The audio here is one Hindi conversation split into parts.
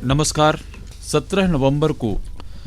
नमस्कार। 17 नवंबर को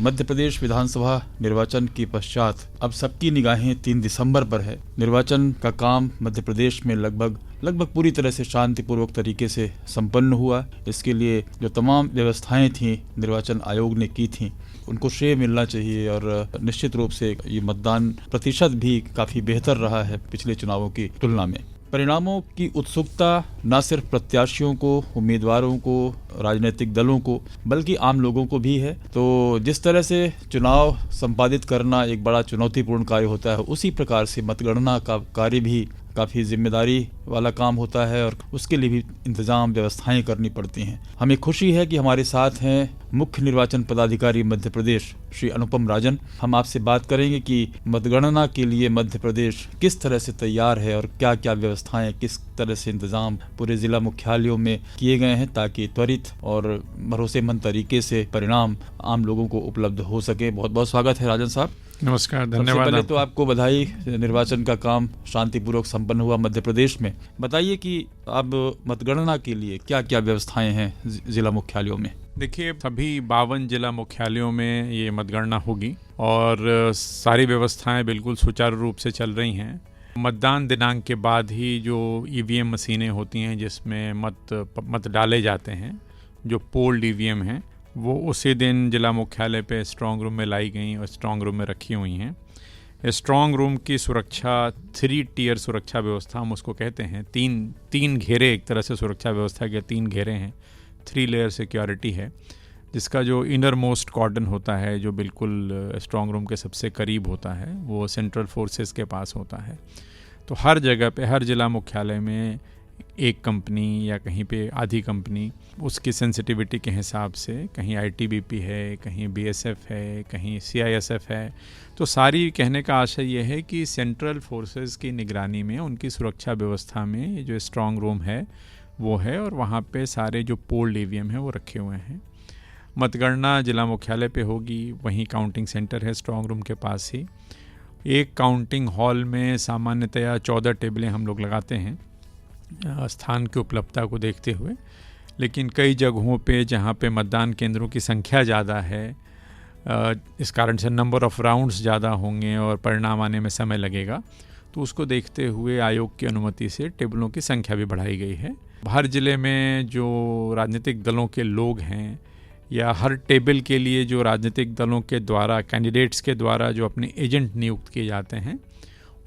मध्य प्रदेश विधानसभा निर्वाचन के पश्चात अब सबकी निगाहें 3 दिसंबर पर है। निर्वाचन का काम मध्य प्रदेश में लगभग पूरी तरह से शांतिपूर्वक तरीके से संपन्न हुआ। इसके लिए जो तमाम व्यवस्थाएं थीं निर्वाचन आयोग ने की थीं उनको श्रेय मिलना चाहिए और निश्चित रूप से ये मतदान प्रतिशत भी काफ़ी बेहतर रहा है पिछले चुनावों की तुलना में। परिणामों की उत्सुकता न सिर्फ प्रत्याशियों को, उम्मीदवारों को, राजनीतिक दलों को, बल्कि आम लोगों को भी है। तो जिस तरह से चुनाव संपादित करना एक बड़ा चुनौतीपूर्ण कार्य होता है, उसी प्रकार से मतगणना का कार्य भी काफ़ी जिम्मेदारी वाला काम होता है और उसके लिए भी इंतजाम व्यवस्थाएं करनी पड़ती हैं। हमें खुशी है कि हमारे साथ हैं मुख्य निर्वाचन पदाधिकारी मध्य प्रदेश श्री अनुपम राजन। हम आपसे बात करेंगे कि मतगणना के लिए मध्य प्रदेश किस तरह से तैयार है और क्या क्या व्यवस्थाएं, किस तरह से इंतजाम पूरे जिला मुख्यालयों में किए गए हैं ताकि त्वरित और भरोसेमंद तरीके से परिणाम आम लोगों को उपलब्ध हो सके। बहुत बहुत स्वागत है राजन साहब। नमस्कार, धन्यवाद। पहले तो आपको बधाई, निर्वाचन का काम शांतिपूर्वक संपन्न हुआ मध्य प्रदेश में। बताइए कि अब मतगणना के लिए क्या क्या व्यवस्थाएं हैं जिला मुख्यालयों में। देखिए, सभी 52 जिला मुख्यालयों में ये मतगणना होगी और सारी व्यवस्थाएं बिल्कुल सुचारू रूप से चल रही हैं। मतदान दिनांक के बाद ही जो ईवीएम मशीनें होती हैं जिसमें मत डाले जाते हैं, जो पोल्ड ईवीएम हैं, वो उसी दिन जिला मुख्यालय पे स्ट्रांग रूम में लाई गई और स्ट्रांग रूम में रखी हुई हैं। स्ट्रांग रूम की सुरक्षा 3 टियर सुरक्षा व्यवस्था हम उसको कहते हैं। तीन घेरे, एक तरह से सुरक्षा व्यवस्था के 3 घेरे हैं। 3 लेयर सिक्योरिटी है, जिसका जो इनर मोस्ट कॉर्डन होता है, जो बिल्कुल स्ट्रांग रूम के सबसे करीब होता है, वो सेंट्रल फोर्सेस के पास होता है। तो हर जगह पे, हर जिला मुख्यालय में एक कंपनी या कहीं पे आधी कंपनी, उसकी सेंसिटिविटी के हिसाब से, कहीं आईटीबीपी है, कहीं बीएसएफ है, कहीं सीआईएसएफ है। तो सारी कहने का आशय ये है कि सेंट्रल फोर्सेस की निगरानी में, उनकी सुरक्षा व्यवस्था में ये जो स्ट्रांग रूम है वो है और वहाँ पे सारे जो पोल्ड ईवीएम है वो रखे हुए हैं। मतगणना जिला मुख्यालय पे होगी, वहीं काउंटिंग सेंटर है स्ट्रांग रूम के पास ही। एक काउंटिंग हॉल में सामान्यतया 14 टेबलें हम लोग लगाते हैं स्थान की उपलब्धता को देखते हुए, लेकिन कई जगहों पे जहाँ पे मतदान केंद्रों की संख्या ज़्यादा है, इस कारण से नंबर ऑफ़ राउंड्स ज़्यादा होंगे और परिणाम आने में समय लगेगा, तो उसको देखते हुए आयोग की अनुमति से टेबलों की संख्या भी बढ़ाई गई है। हर ज़िले में जो राजनीतिक दलों के लोग हैं या हर टेबल के लिए जो राजनीतिक दलों के द्वारा, कैंडिडेट्स के द्वारा जो अपने एजेंट नियुक्त किए जाते हैं,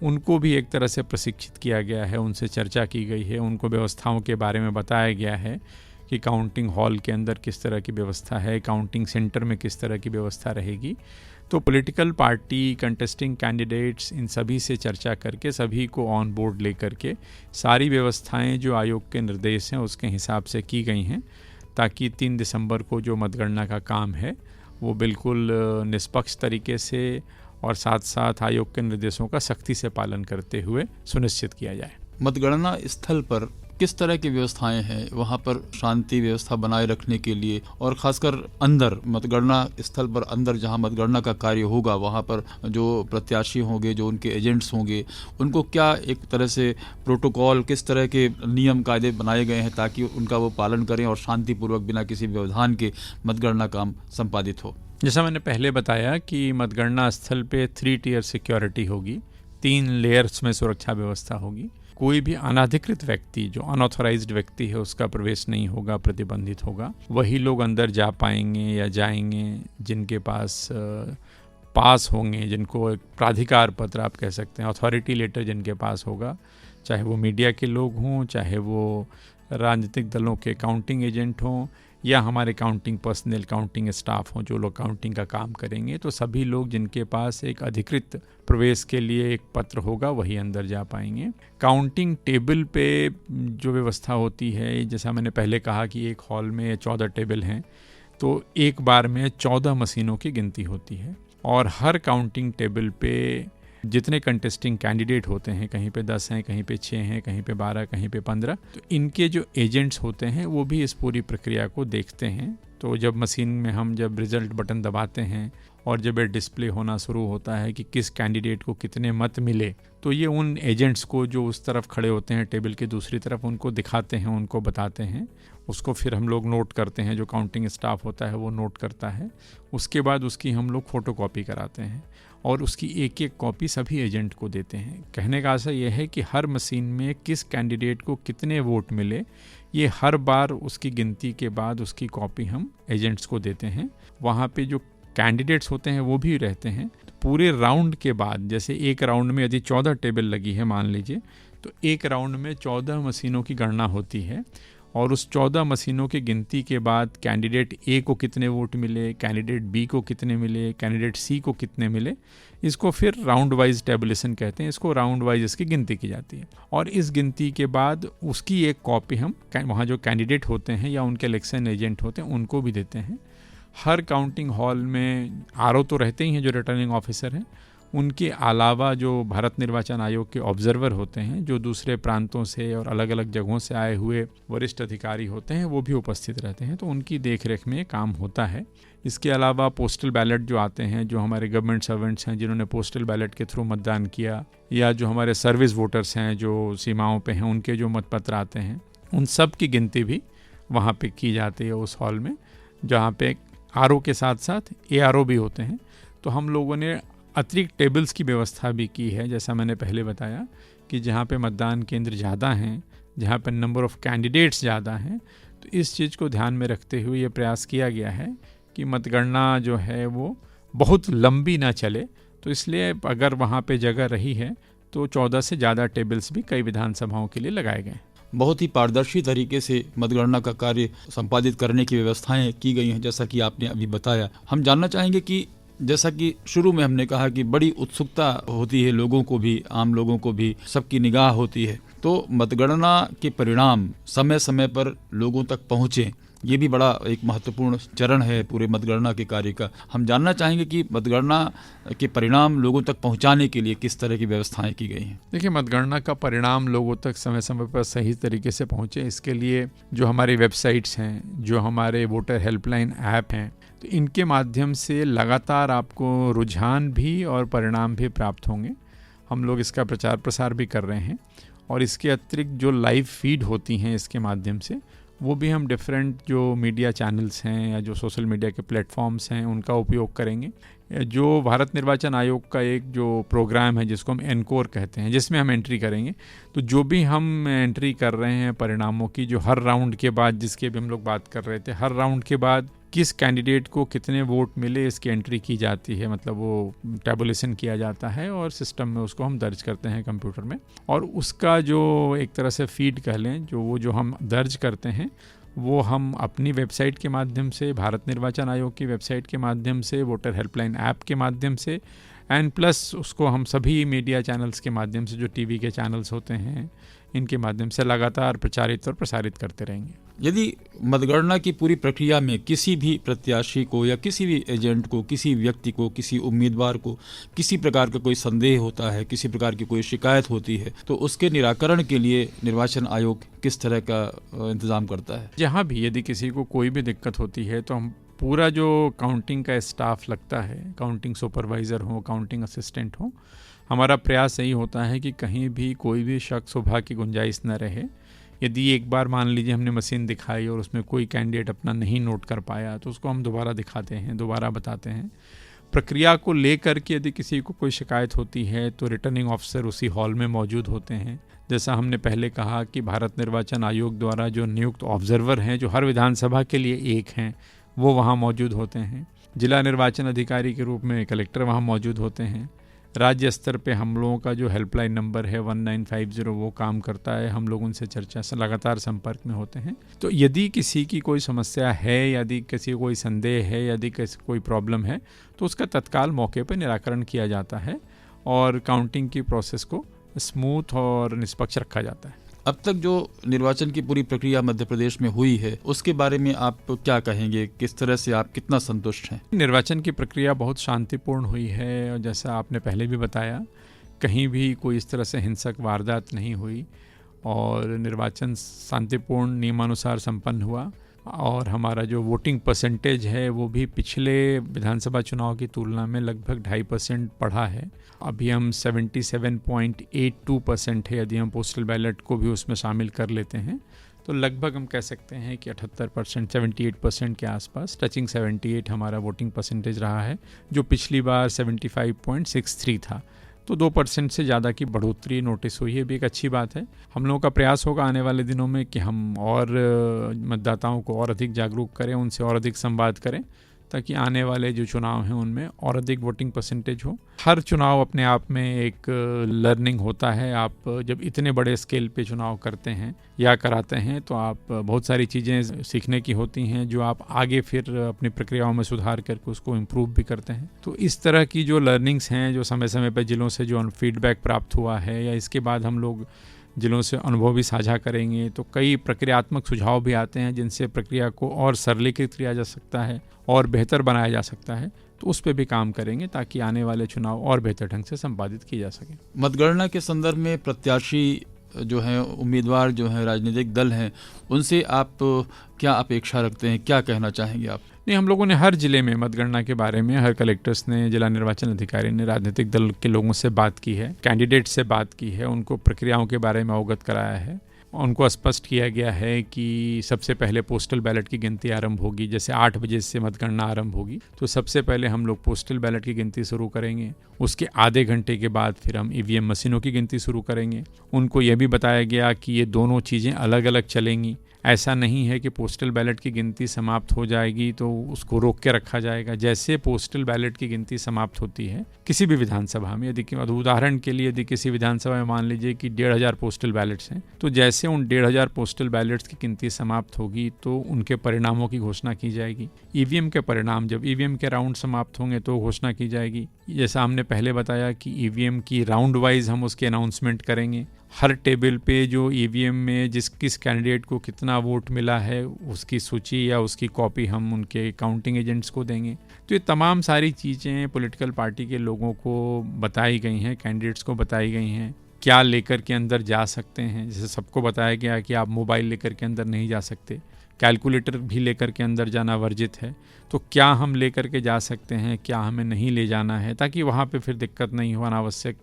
उनको भी एक तरह से प्रशिक्षित किया गया है, उनसे चर्चा की गई है, उनको व्यवस्थाओं के बारे में बताया गया है कि काउंटिंग हॉल के अंदर किस तरह की व्यवस्था है, काउंटिंग सेंटर में किस तरह की व्यवस्था रहेगी। तो पॉलिटिकल पार्टी, कंटेस्टिंग कैंडिडेट्स, इन सभी से चर्चा करके, सभी को ऑन बोर्ड लेकर के सारी व्यवस्थाएं जो आयोग के निर्देश हैं उसके हिसाब से की गई हैं, ताकि 3 दिसंबर को जो मतगणना का काम है वो बिल्कुल निष्पक्ष तरीके से और साथ साथ आयोग के निर्देशों का सख्ती से पालन करते हुए सुनिश्चित किया जाए। मतगणना स्थल पर किस तरह की व्यवस्थाएं हैं वहाँ पर शांति व्यवस्था बनाए रखने के लिए, और खासकर अंदर मतगणना स्थल पर अंदर जहाँ मतगणना का कार्य होगा वहाँ पर जो प्रत्याशी होंगे, जो उनके एजेंट्स होंगे, उनको क्या एक तरह से प्रोटोकॉल, किस तरह के नियम कायदे बनाए गए हैं ताकि उनका वो पालन करें और शांतिपूर्वक बिना किसी व्यवधान के मतगणना काम संपादित हो। जैसा मैंने पहले बताया कि मतगणना स्थल पे 3 टियर सिक्योरिटी होगी, 3 लेयर्स में सुरक्षा व्यवस्था होगी। कोई भी अनाधिकृत व्यक्ति, जो अनऑथराइज्ड व्यक्ति है, उसका प्रवेश नहीं होगा, प्रतिबंधित होगा। वही लोग अंदर जा पाएंगे या जाएंगे जिनके पास पास होंगे, जिनको एक प्राधिकार पत्र आप कह सकते हैं, अथॉरिटी लेटर जिनके पास होगा, चाहे वो मीडिया के लोग हों, चाहे वो राजनीतिक दलों के काउंटिंग एजेंट हों या हमारे काउंटिंग पर्सनल, काउंटिंग स्टाफ हों जो लोग काउंटिंग का काम करेंगे। तो सभी लोग जिनके पास एक अधिकृत प्रवेश के लिए एक पत्र होगा वही अंदर जा पाएंगे। काउंटिंग टेबल पे जो व्यवस्था होती है, जैसा मैंने पहले कहा कि एक हॉल में 14 टेबल हैं, तो एक बार में 14 मशीनों की गिनती होती है और हर काउंटिंग टेबल पे जितने कंटेस्टिंग कैंडिडेट होते हैं, कहीं पे 10 हैं, कहीं पे 6 हैं, कहीं पे 12, कहीं पे 15, तो इनके जो एजेंट्स होते हैं वो भी इस पूरी प्रक्रिया को देखते हैं। तो जब मशीन में हम जब रिज़ल्ट बटन दबाते हैं और जब ये डिस्प्ले होना शुरू होता है कि किस कैंडिडेट को कितने मत मिले, तो ये उन एजेंट्स को जो उस तरफ खड़े होते हैं टेबल के दूसरी तरफ, उनको दिखाते हैं, उनको बताते हैं। उसको फिर हम लोग नोट करते हैं, जो काउंटिंग स्टाफ होता है वो नोट करता है। उसके बाद उसकी हम लोग फ़ोटोकॉपी कराते हैं और उसकी एक एक कॉपी सभी एजेंट को देते हैं। कहने का आशा यह है कि हर मशीन में किस कैंडिडेट को कितने वोट मिले, ये हर बार उसकी गिनती के बाद उसकी कॉपी हम एजेंट्स को देते हैं। वहाँ पे जो कैंडिडेट्स होते हैं वो भी रहते हैं। तो पूरे राउंड के बाद, जैसे एक राउंड में यदि 14 टेबल लगी है मान लीजिए, तो एक राउंड में 14 मशीनों की गणना होती है और उस 14 मशीनों की गिनती के बाद कैंडिडेट ए को कितने वोट मिले, कैंडिडेट बी को कितने मिले, कैंडिडेट सी को कितने मिले, इसको फिर राउंड वाइज टेबुलेशन कहते हैं। इसको राउंड वाइज इसकी गिनती की जाती है और इस गिनती के बाद उसकी एक कॉपी हम वहाँ जो कैंडिडेट होते हैं या उनके इलेक्शन एजेंट होते हैं उनको भी देते हैं। हर काउंटिंग हॉल में आरओ तो रहते ही हैं जो रिटर्निंग ऑफिसर हैं, उनके अलावा जो भारत निर्वाचन आयोग के ऑब्जर्वर होते हैं, जो दूसरे प्रांतों से और अलग अलग जगहों से आए हुए वरिष्ठ अधिकारी होते हैं, वो भी उपस्थित रहते हैं। तो उनकी देखरेख में काम होता है। इसके अलावा पोस्टल बैलेट जो आते हैं, जो हमारे गवर्नमेंट सर्वेंट्स हैं जिन्होंने पोस्टल बैलेट के थ्रू मतदान किया, या जो हमारे सर्विस वोटर्स हैं जो सीमाओं पे हैं, उनके जो मतपत्र आते हैं, उन सब की गिनती भी वहाँ पे की जाती है उस हॉल में, जहाँ पे आरओ के साथ साथ एआरओ भी होते हैं। तो हम लोगों ने अतिरिक्त टेबल्स की व्यवस्था भी की है, जैसा मैंने पहले बताया कि जहाँ पे मतदान केंद्र ज़्यादा हैं, जहाँ पे नंबर ऑफ़ कैंडिडेट्स ज़्यादा हैं, तो इस चीज़ को ध्यान में रखते हुए ये प्रयास किया गया है कि मतगणना जो है वो बहुत लंबी ना चले। तो इसलिए अगर वहाँ पे जगह रही है तो 14 से ज़्यादा टेबल्स भी कई विधानसभाओं के लिए लगाए गए। बहुत ही पारदर्शी तरीके से मतगणना का कार्य संपादित करने की व्यवस्थाएं की गई हैं, जैसा कि आपने अभी बताया। हम जानना चाहेंगे कि जैसा कि शुरू में हमने कहा कि बड़ी उत्सुकता होती है लोगों को भी, आम लोगों को भी, सबकी निगाह होती है, तो मतगणना के परिणाम समय समय पर लोगों तक पहुँचें, ये भी बड़ा एक महत्वपूर्ण चरण है पूरे मतगणना के कार्य का। हम जानना चाहेंगे कि मतगणना के परिणाम लोगों तक पहुंचाने के लिए किस तरह की व्यवस्थाएं की गई हैं। देखिए, मतगणना का परिणाम लोगों तक समय समय पर सही तरीके से पहुंचे, इसके लिए जो हमारी वेबसाइट्स हैं, जो हमारे वोटर हेल्पलाइन ऐप हैं, तो इनके माध्यम से लगातार आपको रुझान भी और परिणाम भी प्राप्त होंगे। हम लोग इसका प्रचार प्रसार भी कर रहे हैं और इसके अतिरिक्त जो लाइव फीड होती हैं इसके माध्यम से, वो भी हम डिफरेंट जो मीडिया चैनल्स हैं या जो सोशल मीडिया के प्लेटफॉर्म्स हैं उनका उपयोग करेंगे। जो भारत निर्वाचन आयोग का एक जो प्रोग्राम है जिसको हम एनकोर कहते हैं, जिसमें हम एंट्री करेंगे, तो जो भी हम एंट्री कर रहे हैं परिणामों की, जो हर राउंड के बाद, जिसके भी हम लोग बात कर रहे थे, हर राउंड के बाद किस कैंडिडेट को कितने वोट मिले इसकी एंट्री की जाती है, मतलब वो टैबुलेशन किया जाता है और सिस्टम में उसको हम दर्ज करते हैं कंप्यूटर में। और उसका जो एक तरह से फीड कह लें, जो हम दर्ज करते हैं, वो हम अपनी वेबसाइट के माध्यम से, भारत निर्वाचन आयोग की वेबसाइट के माध्यम से, वोटर हेल्पलाइन ऐप के माध्यम से, एंड प्लस उसको हम सभी मीडिया चैनल्स के माध्यम से, जो टीवी के चैनल्स होते हैं, इनके माध्यम से लगातार प्रचारित और प्रसारित करते रहेंगे। यदि मतगणना की पूरी प्रक्रिया में किसी भी प्रत्याशी को या किसी भी एजेंट को, किसी व्यक्ति को, किसी उम्मीदवार को किसी प्रकार का कोई संदेह होता है, किसी प्रकार की कोई शिकायत होती है, तो उसके निराकरण के लिए निर्वाचन आयोग किस तरह का इंतजाम करता है? जहाँ भी यदि किसी को कोई भी दिक्कत होती है तो हम पूरा जो काउंटिंग का स्टाफ लगता है, काउंटिंग सुपरवाइज़र हो, काउंटिंग असिस्टेंट हो, हमारा प्रयास यही होता है कि कहीं भी कोई भी शक शुबा की गुंजाइश न रहे। यदि एक बार मान लीजिए हमने मशीन दिखाई और उसमें कोई कैंडिडेट अपना नहीं नोट कर पाया, तो उसको हम दोबारा दिखाते हैं, दोबारा बताते हैं। प्रक्रिया को लेकर के यदि किसी को कोई शिकायत होती है तो रिटर्निंग ऑफिसर उसी हॉल में मौजूद होते हैं। जैसा हमने पहले कहा कि भारत निर्वाचन आयोग द्वारा जो नियुक्त ऑब्जर्वर हैं, जो हर विधानसभा के लिए एक हैं, वो वहाँ मौजूद होते हैं। जिला निर्वाचन अधिकारी के रूप में कलेक्टर वहाँ मौजूद होते हैं। राज्य स्तर पे हम लोगों का जो हेल्पलाइन नंबर है 1950 वो काम करता है। हम लोग उनसे चर्चा से लगातार संपर्क में होते हैं। तो यदि किसी की कोई समस्या है, यदि किसी को कोई संदेह है, यदि किसी कोई प्रॉब्लम है, तो उसका तत्काल मौके पर निराकरण किया जाता है और काउंटिंग की प्रोसेस को स्मूथ और निष्पक्ष रखा जाता है। अब तक जो निर्वाचन की पूरी प्रक्रिया मध्य प्रदेश में हुई है, उसके बारे में आप क्या कहेंगे? किस तरह से आप कितना संतुष्ट हैं? निर्वाचन की प्रक्रिया बहुत शांतिपूर्ण हुई है और जैसा आपने पहले भी बताया, कहीं भी कोई इस तरह से हिंसक वारदात नहीं हुई और निर्वाचन शांतिपूर्ण नियमानुसार संपन्न हुआ। और हमारा जो वोटिंग परसेंटेज है वो भी पिछले विधानसभा चुनाव की तुलना में लगभग 2.5% बढ़ा है। अभी हम 77.82% है, यदि हम पोस्टल बैलेट को भी उसमें शामिल कर लेते हैं तो लगभग हम कह सकते हैं कि 78%, 78% के आसपास, टचिंग 78 हमारा वोटिंग परसेंटेज रहा है, जो पिछली बार 75.63 था। तो 2% से ज़्यादा की बढ़ोतरी नोटिस हुई है, भी एक अच्छी बात है। हम लोगों का प्रयास होगा आने वाले दिनों में कि हम और मतदाताओं को और अधिक जागरूक करें, उनसे और अधिक संवाद करें, ताकि आने वाले जो चुनाव हैं उनमें और अधिक वोटिंग परसेंटेज हो। हर चुनाव अपने आप में एक लर्निंग होता है। आप जब इतने बड़े स्केल पे चुनाव करते हैं या कराते हैं तो आप बहुत सारी चीज़ें सीखने की होती हैं, जो आप आगे फिर अपनी प्रक्रियाओं में सुधार करके उसको इम्प्रूव भी करते हैं। तो इस तरह की जो लर्निंग्स हैं, जो समय समय पर जिलों से जो फीडबैक प्राप्त हुआ है, या इसके बाद हम लोग जिलों से अनुभव भी साझा करेंगे, तो कई प्रक्रियात्मक सुझाव भी आते हैं जिनसे प्रक्रिया को और सरलीकृत किया जा सकता है और बेहतर बनाया जा सकता है। तो उस पर भी काम करेंगे ताकि आने वाले चुनाव और बेहतर ढंग से संपादित किए जा सकें। मतगणना के संदर्भ में प्रत्याशी जो हैं, उम्मीदवार जो हैं, राजनीतिक दल हैं, उनसे आप क्या अपेक्षा रखते हैं, क्या कहना चाहेंगे आप? नहीं, हम लोगों ने हर जिले में मतगणना के बारे में, हर कलेक्टर्स ने, जिला निर्वाचन अधिकारी ने राजनीतिक दल के लोगों से बात की है, कैंडिडेट से बात की है, उनको प्रक्रियाओं के बारे में अवगत कराया है। उनको स्पष्ट किया गया है कि सबसे पहले पोस्टल बैलेट की गिनती आरंभ होगी। जैसे 8 बजे से मतगणना आरंभ होगी तो सबसे पहले हम लोग पोस्टल बैलेट की गिनती शुरू करेंगे। उसके आधे घंटे के बाद फिर हम ईवीएम मशीनों की गिनती शुरू करेंगे। उनको यह भी बताया गया कि ये दोनों चीज़ें अलग अलग चलेंगी। ऐसा नहीं है कि पोस्टल बैलेट की गिनती समाप्त हो जाएगी तो उसको रोक के रखा जाएगा। जैसे पोस्टल बैलेट की गिनती समाप्त होती है किसी भी विधानसभा में, यदि उदाहरण के लिए यदि किसी विधानसभा में मान लीजिए कि 1,500 पोस्टल बैलेट्स हैं, तो जैसे उन 1,500 पोस्टल बैलेट्स की गिनती समाप्त होगी तो उनके परिणामों की घोषणा की जाएगी। ईवीएम के परिणाम, जब ईवीएम के राउंड समाप्त होंगे तो घोषणा की जाएगी। जैसा हमने पहले बताया कि ईवीएम की राउंड वाइज हम उसके अनाउंसमेंट करेंगे। हर टेबल पे जो ईवीएम में किस कैंडिडेट को कितना वोट मिला है उसकी सूची या उसकी कॉपी हम उनके काउंटिंग एजेंट्स को देंगे। तो ये तमाम सारी चीज़ें पॉलिटिकल पार्टी के लोगों को बताई गई हैं, कैंडिडेट्स को बताई गई हैं। क्या लेकर के अंदर जा सकते हैं, जैसे सबको बताया गया कि आप मोबाइल लेकर के अंदर नहीं जा सकते, कैलकुलेटर भी लेकर के अंदर जाना वर्जित है। तो क्या हम लेकर के जा सकते हैं, क्या हमें नहीं ले जाना है, ताकि वहाँ पे फिर दिक्कत नहीं हो, अनावश्यक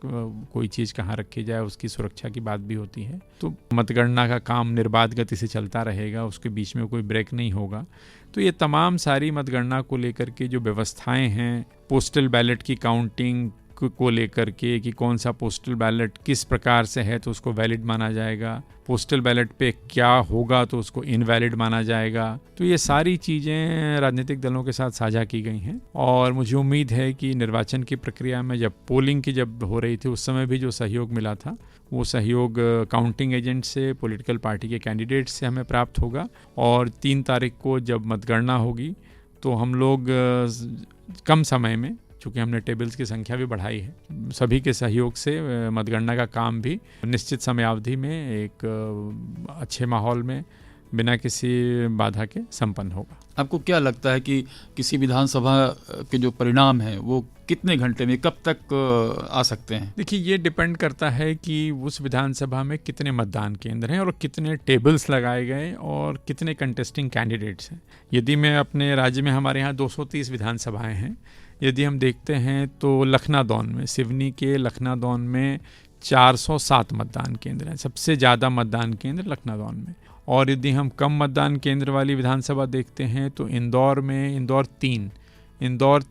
कोई चीज़ कहाँ रखी जाए उसकी सुरक्षा की बात भी होती है। तो मतगणना का काम निर्बाध गति से चलता रहेगा, उसके बीच में कोई ब्रेक नहीं होगा। तो ये तमाम सारी मतगणना को लेकर के जो व्यवस्थाएं हैं, पोस्टल बैलेट की काउंटिंग को लेकर के कि कौन सा पोस्टल बैलेट किस प्रकार से है तो उसको वैलिड माना जाएगा, पोस्टल बैलेट पे क्या होगा तो उसको इनवैलिड माना जाएगा। तो ये सारी चीज़ें राजनीतिक दलों के साथ साझा की गई हैं और मुझे उम्मीद है कि निर्वाचन की प्रक्रिया में जब पोलिंग की जब हो रही थी उस समय भी जो सहयोग मिला था वो सहयोग काउंटिंग एजेंट से, पॉलिटिकल पार्टी के कैंडिडेट से हमें प्राप्त होगा। और 3 तारीख को जब मतगणना होगी तो हम लोग कम समय में, चूँकि हमने टेबल्स की संख्या भी बढ़ाई है, सभी के सहयोग से मतगणना का काम भी निश्चित समयावधि में एक अच्छे माहौल में बिना किसी बाधा के संपन्न होगा। आपको क्या लगता है कि किसी विधानसभा के जो परिणाम हैं वो कितने घंटे में, कब तक आ सकते हैं? देखिए, ये डिपेंड करता है कि उस विधानसभा में कितने मतदान केंद्र हैं और कितने टेबल्स लगाए गए और कितने कंटेस्टिंग कैंडिडेट्स हैं। यदि मैं अपने राज्य में, हमारे यहाँ 230 विधानसभाएं हैं, यदि हम देखते हैं तो लखनादौन में, सिवनी के लखनादौन में 407 मतदान केंद्र हैं, सबसे ज़्यादा मतदान केंद्र लखनादौन में। और यदि हम कम मतदान केंद्र वाली विधानसभा देखते हैं तो इंदौर में, इंदौर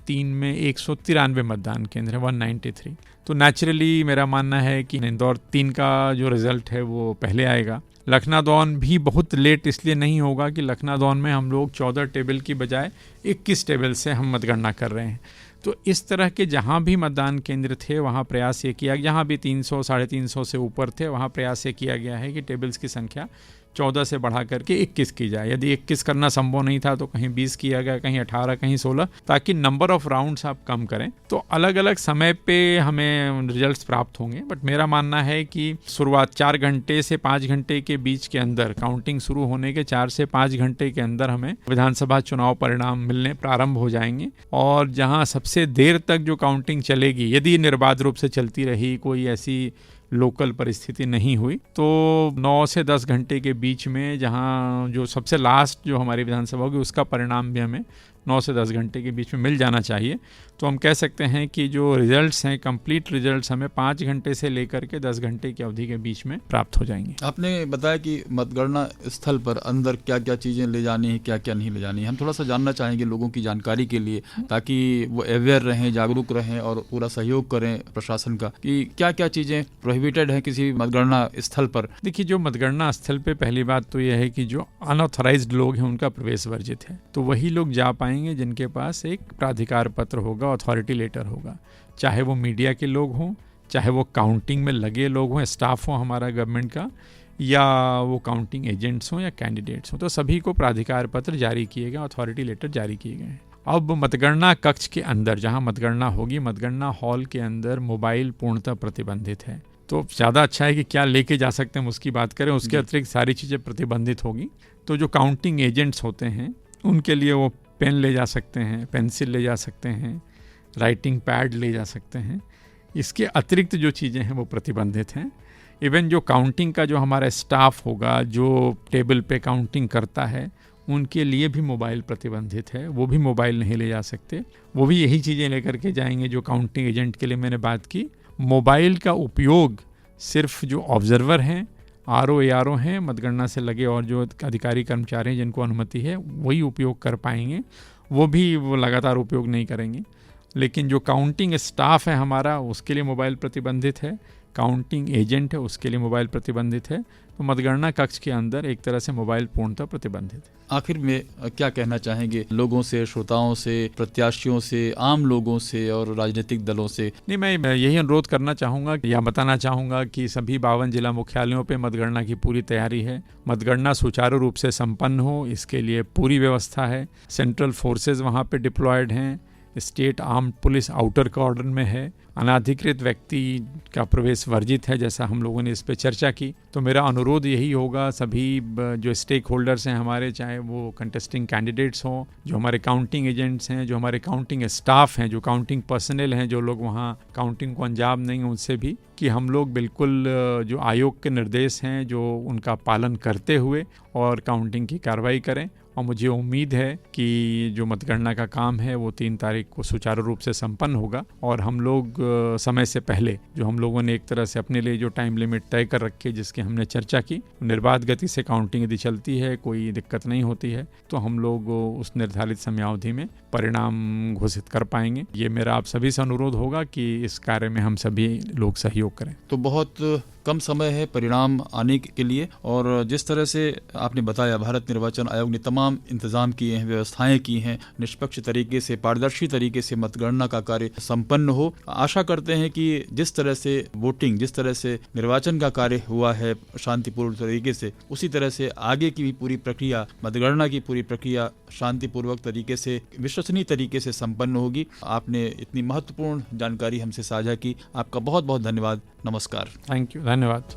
3 में 193 मतदान केंद्र है, 193। तो नेचुरली मेरा मानना है कि इंदौर 3 का जो रिज़ल्ट है वो पहले आएगा। लखनादौन भी बहुत लेट इसलिए नहीं होगा कि लखनादौन में हम लोग 14 टेबल की बजाय 21 टेबल से हम मतगणना कर रहे हैं। तो इस तरह के जहाँ भी मतदान केंद्र थे वहाँ प्रयास ये किया, जहाँ भी 300 साढ़े 300 से ऊपर थे वहाँ प्रयास ये किया गया है कि टेबल्स की संख्या 14 से बढ़ा करके 21 की जाए। यदि 21 करना संभव नहीं था तो कहीं 20 किया गया, कहीं 18, कहीं 16, ताकि नंबर ऑफ राउंड्स आप कम करें। तो अलग अलग समय पे हमें रिजल्ट्स प्राप्त होंगे। बट मेरा मानना है कि शुरुआत 4 घंटे से 5 घंटे के बीच के अंदर, काउंटिंग शुरू होने के 4 से 5 घंटे के अंदर हमें विधानसभा चुनाव परिणाम मिलने प्रारंभ हो जाएंगे। और जहाँ सबसे देर तक जो काउंटिंग चलेगी, यदि निर्बाध रूप से चलती रही, कोई ऐसी लोकल परिस्थिति नहीं हुई तो 9 से 10 घंटे के बीच में, जहां जो सबसे लास्ट जो हमारी विधानसभा होगी उसका परिणाम भी हमें 9 से 10 घंटे के बीच में मिल जाना चाहिए। तो हम कह सकते हैं कि जो रिजल्ट्स हैं, कंप्लीट रिजल्ट्स हमें 5 घंटे से लेकर के 10 घंटे की अवधि के बीच में प्राप्त हो जाएंगे। आपने बताया कि मतगणना स्थल पर अंदर क्या क्या चीज़ें ले जानी है, क्या क्या नहीं ले जानी है। हम थोड़ा सा जानना चाहेंगे लोगों की जानकारी के लिए, ताकि वो अवेयर रहें, जागरूक रहें और पूरा सहयोग करें प्रशासन का, कि क्या क्या चीज़ें प्रोहिबिटेड हैं किसी मतगणना स्थल पर। देखिए, जो मतगणना स्थल पे पहली बात तो यह है कि जो अनऑथराइज्ड लोग हैं उनका प्रवेश वर्जित है। तो वही लोग जा पाएंगे जिनके पास एक प्राधिकार पत्र होगा, अथॉरिटी लेटर होगा। चाहे वो मीडिया के लोग हों, चाहे वो काउंटिंग में लगे लोग हों, स्टाफ हो हमारा गवर्नमेंट का, या वो काउंटिंग एजेंट्स हों या कैंडिडेट्स हों, तो सभी को प्राधिकार पत्र जारी किए गए, अथॉरिटी लेटर जारी किए गए हैं। अब मतगणना कक्ष के अंदर जहां मतगणना होगी, मतगणना हॉल के अंदर मोबाइल पूर्णतः प्रतिबंधित है। तो ज़्यादा अच्छा है कि क्या लेके जा सकते हैं हम उसकी बात करें। उसके अतिरिक्त सारी चीज़ें प्रतिबंधित होगी। तो जो काउंटिंग एजेंट्स होते हैं उनके लिए वो पेन ले जा सकते हैं, पेंसिल ले जा सकते हैं, राइटिंग पैड ले जा सकते हैं। इसके अतिरिक्त जो चीज़ें हैं वो प्रतिबंधित हैं। इवन जो काउंटिंग का जो हमारा स्टाफ होगा, जो टेबल पे काउंटिंग करता है, उनके लिए भी मोबाइल प्रतिबंधित है। वो भी मोबाइल नहीं ले जा सकते। वो भी यही चीज़ें लेकर के जाएंगे जो काउंटिंग एजेंट के लिए मैंने बात की। मोबाइल का उपयोग सिर्फ जो ऑब्जर्वर हैं, आरओ एआरओ हैं, मतगणना से लगे और जो अधिकारी कर्मचारी हैं जिनको अनुमति है वही उपयोग कर पाएंगे। वो लगातार उपयोग नहीं करेंगे। लेकिन जो काउंटिंग स्टाफ है हमारा, उसके लिए मोबाइल प्रतिबंधित है। काउंटिंग एजेंट है, उसके लिए मोबाइल प्रतिबंधित है। तो मतगणना कक्ष के अंदर एक तरह से मोबाइल पूर्णतः प्रतिबंधित है। आखिर में क्या कहना चाहेंगे लोगों से, श्रोताओं से, प्रत्याशियों से, आम लोगों से और राजनीतिक दलों से? नहीं, मैं यही अनुरोध करना चाहूँगा या बताना चाहूँगा कि सभी 52 जिला मुख्यालयों पे मतगणना की पूरी तैयारी है। मतगणना सुचारू रूप से संपन्न हो, इसके लिए पूरी व्यवस्था है। सेंट्रल फोर्सेज वहाँ पे डिप्लॉयड हैं। स्टेट आर्म्ड पुलिस आउटर कॉर्डन में है। अनाधिकृत व्यक्ति का प्रवेश वर्जित है, जैसा हम लोगों ने इस पे चर्चा की। तो मेरा अनुरोध यही होगा सभी जो स्टेक होल्डर्स हैं हमारे, चाहे वो कंटेस्टिंग कैंडिडेट्स हों, जो हमारे काउंटिंग एजेंट्स हैं, जो हमारे काउंटिंग स्टाफ हैं, जो काउंटिंग पर्सनल हैं, जो लोग वहाँ काउंटिंग को अंजाम देंगे, उनसे भी कि हम लोग बिल्कुल जो आयोग के निर्देश हैं जो उनका पालन करते हुए और काउंटिंग की कार्रवाई करें। और मुझे उम्मीद है कि जो मतगणना का काम है वो 3 तारीख को सुचारू रूप से संपन्न होगा। और हम लोग समय से पहले जो हम लोगों ने एक तरह से अपने लिए जो टाइम लिमिट तय कर रखी है, जिसकी हमने चर्चा की, निर्बाध गति से काउंटिंग यदि चलती है, कोई दिक्कत नहीं होती है, तो हम लोग उस निर्धारित समयावधि में परिणाम घोषित कर पाएंगे। ये मेरा आप सभी से अनुरोध होगा कि इस कार्य में हम सभी लोग सहयोग करें। तो बहुत कम समय है परिणाम आने के लिए, और जिस तरह से आपने बताया, भारत निर्वाचन आयोग ने तमाम इंतजाम किए हैं, व्यवस्थाएं की हैं, निष्पक्ष तरीके से, पारदर्शी तरीके से मतगणना का कार्य संपन्न हो। आशा करते हैं कि जिस तरह से वोटिंग, जिस तरह से निर्वाचन का कार्य हुआ है शांतिपूर्ण तरीके से, उसी तरह से आगे की भी पूरी प्रक्रिया, मतगणना की पूरी प्रक्रिया शांतिपूर्वक तरीके से, विश्वसनीय तरीके से संपन्न होगी। आपने इतनी महत्वपूर्ण जानकारी हमसे साझा की, आपका बहुत बहुत धन्यवाद। नमस्कार। थैंक यू, धन्यवाद।